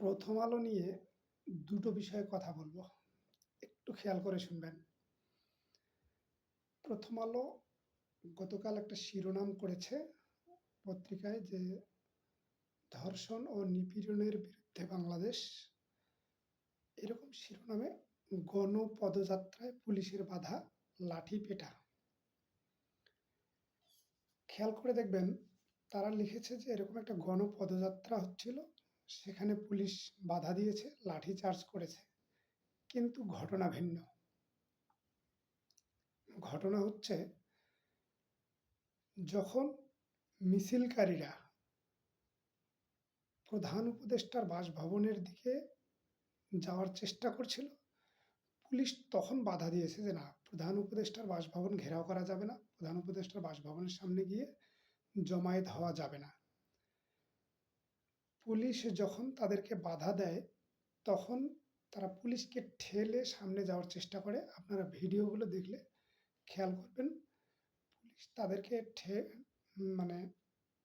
প্রথম আলো নিয়ে দুটো বিষয়ে কথা বলবো। একটু খেয়াল করে শুনবেন। প্রথম আলো গতকাল একটা শিরোনাম করেছে পত্রিকায় যে ধর্ষণ ও নিপীড়নের বিরুদ্ধে বাংলাদেশ। এরকম শিরোনামে গণপদযাত্রায় পুলিশের বাধা, লাঠি পেটা। খেয়াল করে দেখবেন তারা লিখেছে যে এরকম একটা গণপদযাত্রা হচ্ছিল, সেখানে পুলিশ বাধা দিয়েছে, লাঠি চার্জ করেছে। কিন্তু ঘটনা ভিন্ন। ঘটনা হচ্ছে যখন মিছিলকারীরা প্রধান উপদেষ্টার বাসভবনের দিকে যাওয়ার চেষ্টা করছিল, পুলিশ তখন বাধা দিয়েছে যে না, প্রধান উপদেষ্টার বাসভবন ঘেরাও করা যাবে না, প্রধান উপদেষ্টার বাসভবনের সামনে গিয়ে জমায়েত হওয়া যাবে না। পুলিশ যখন তাদেরকে বাধা দেয় তখন তারা পুলিশকে ঠেলে সামনে যাওয়ার চেষ্টা করে। আপনারা ভিডিওগুলো দেখলে খেয়াল করবেন, পুলিশ তাদেরকে মানে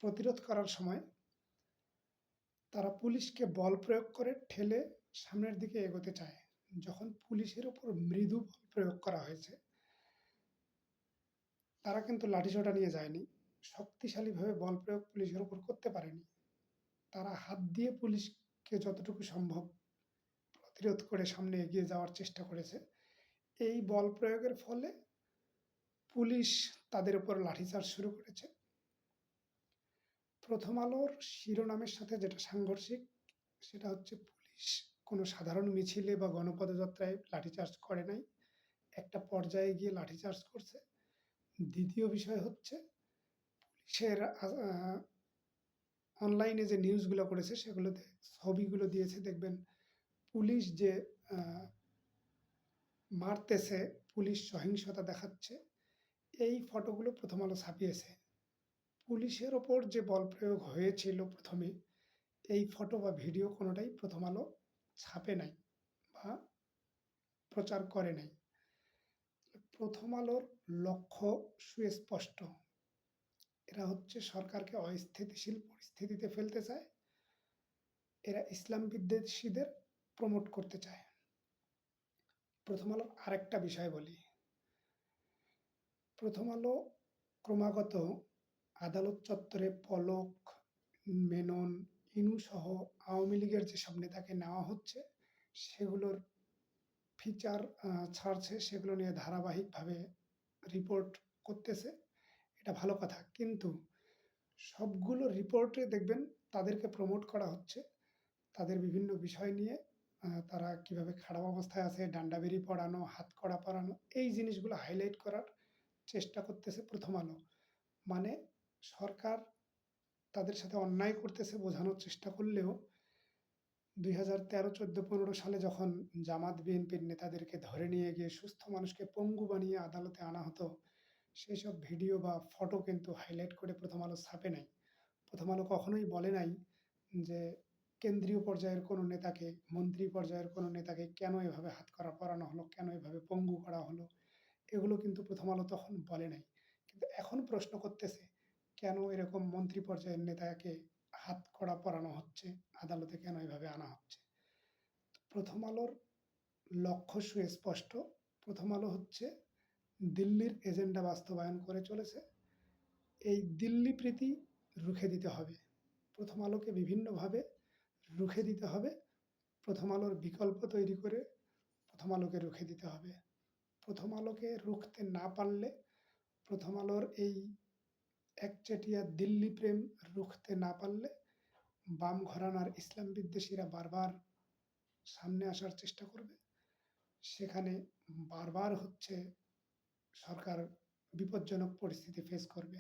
প্রতিরোধ করার সময় তারা পুলিশকে বল প্রয়োগ করে ঠেলে সামনের দিকে এগোতে চায়। যখন পুলিশের ওপর মৃদু বল প্রয়োগ করা হয়েছে, তারা কিন্তু লাঠিসোঁটা নিয়ে যায়নি। শক্তিশালীভাবে বল প্রয়োগ পুলিশের ওপর করতে পারেনি। তারা হাত দিয়ে পুলিশকে যতটুকু সম্ভব প্রতিরোধ করে সামনে এগিয়ে যাওয়ার চেষ্টা করেছে। এই বল প্রয়োগের ফলে পুলিশ তাদের উপর লাঠিচার্জ শুরু করেছে। প্রথম আলোর শিরোনামের সাথে যেটা সাংঘর্ষিক, সেটা হচ্ছে পুলিশ কোনো সাধারণ মিছিলে বা গণপদযাত্রায় লাঠিচার্জ করে নাই, একটা পর্যায়ে গিয়ে লাঠিচার্জ করছে। দ্বিতীয় বিষয় হচ্ছে পুলিশের অনলাইনে যে নিউজগুলো করেছে সেগুলোতে ছবিগুলো দিয়েছে, দেখবেন পুলিশ যে মারতেছে, পুলিশ সহিংসতা দেখাচ্ছে, এই ফটোগুলো প্রথম আলো ছাপিয়েছে। পুলিশের ওপর যে বল প্রয়োগ হয়েছিল প্রথমে, এই ফটো বা ভিডিও কোনোটাই প্রথম আলো ছাপে নাই বা প্রচার করে নাই। প্রথম আলোর লক্ষ্য সুস্পষ্ট। এরা হচ্ছে সরকারকে অস্থিতিশীল পরিস্থিতিতে ফেলতে চায়। এরা ইসলাম বিদ্বেষীদের প্রমোট করতে চায়। প্রথম আলোর আরেকটা বিষয় বলি। প্রথম আলো ক্রমাগত আদালত চত্বরে পলক, মেনন, ইনু সহ আওয়ামী লীগের যেসব নেতাকে নেওয়া হচ্ছে সেগুলোর ফিচার ছাড়ছে, সেগুলো নিয়ে ধারাবাহিকভাবে রিপোর্ট করতেছে। এটা ভালো কথা, কিন্তু সবগুলো রিপোর্টে দেখবেন তাদেরকে প্রমোট করা হচ্ছে তাদের বিভিন্ন বিষয় নিয়ে। তারা কিভাবে খারাপ অবস্থায় আছে, ডান্ডাবেরি পড়ানো, হাতকড়া পরানো, এই জিনিসগুলো হাইলাইট করার চেষ্টা করতেছে প্রথম আলো। মানে সরকার তাদের সাথে অন্যায় করতেছে বোঝানোর চেষ্টা করলেও 2013, 14, 15 সালে যখন জামাত বিএনপির নেতাদেরকে ধরে নিয়ে গিয়ে সুস্থ মানুষকে পঙ্গু বানিয়ে আদালতে আনা হতো, সেই সব ভিডিও বা ফটো কিন্তু হাইলাইট করে প্রথম আলো ছাপে নাই। প্রথম আলো কখনোই বলে নাই যে কেন্দ্রীয় পর্যায়ের কোনো নেতাকে, মন্ত্রী পর্যায়ের কোনো নেতাকে কেন এভাবে হাতকড়া পরানো হলো, কেন এভাবে পঙ্গু করা হলো, এগুলো কিন্তু প্রথম আলো তখন বলে নাই। কিন্তু এখন প্রশ্ন করতেছে কেন এরকম মন্ত্রী পর্যায়ের নেতাকে হাতকড়া পরানো হচ্ছে, আদালতে কেন এভাবে আনা হচ্ছে। প্রথম আলোর লক্ষ্য সুস্পষ্ট। প্রথম আলো হচ্ছে দিল্লির এজেন্ডা বাস্তবায়ন করে চলেছে। এই দিল্লি প্রীতি রুখে দিতে হবে, প্রথম আলোকে বিভিন্নভাবে রুখে দিতে হবে। প্রথম আলোর বিকল্প তৈরি করে প্রথম আলোকে রুখে দিতে হবে। প্রথম আলোকে রুখতে না পারলে, প্রথম আলোর এই একচেটিয়া দিল্লি প্রেম রুখতে না পারলে, বাম ঘরানার ইসলাম বিদ্বেষীরা বারবার সামনে আসার চেষ্টা করবে। সেখানে বারবার হচ্ছে সরকার বিপজ্জনক পরিস্থিতি ফেস করবে।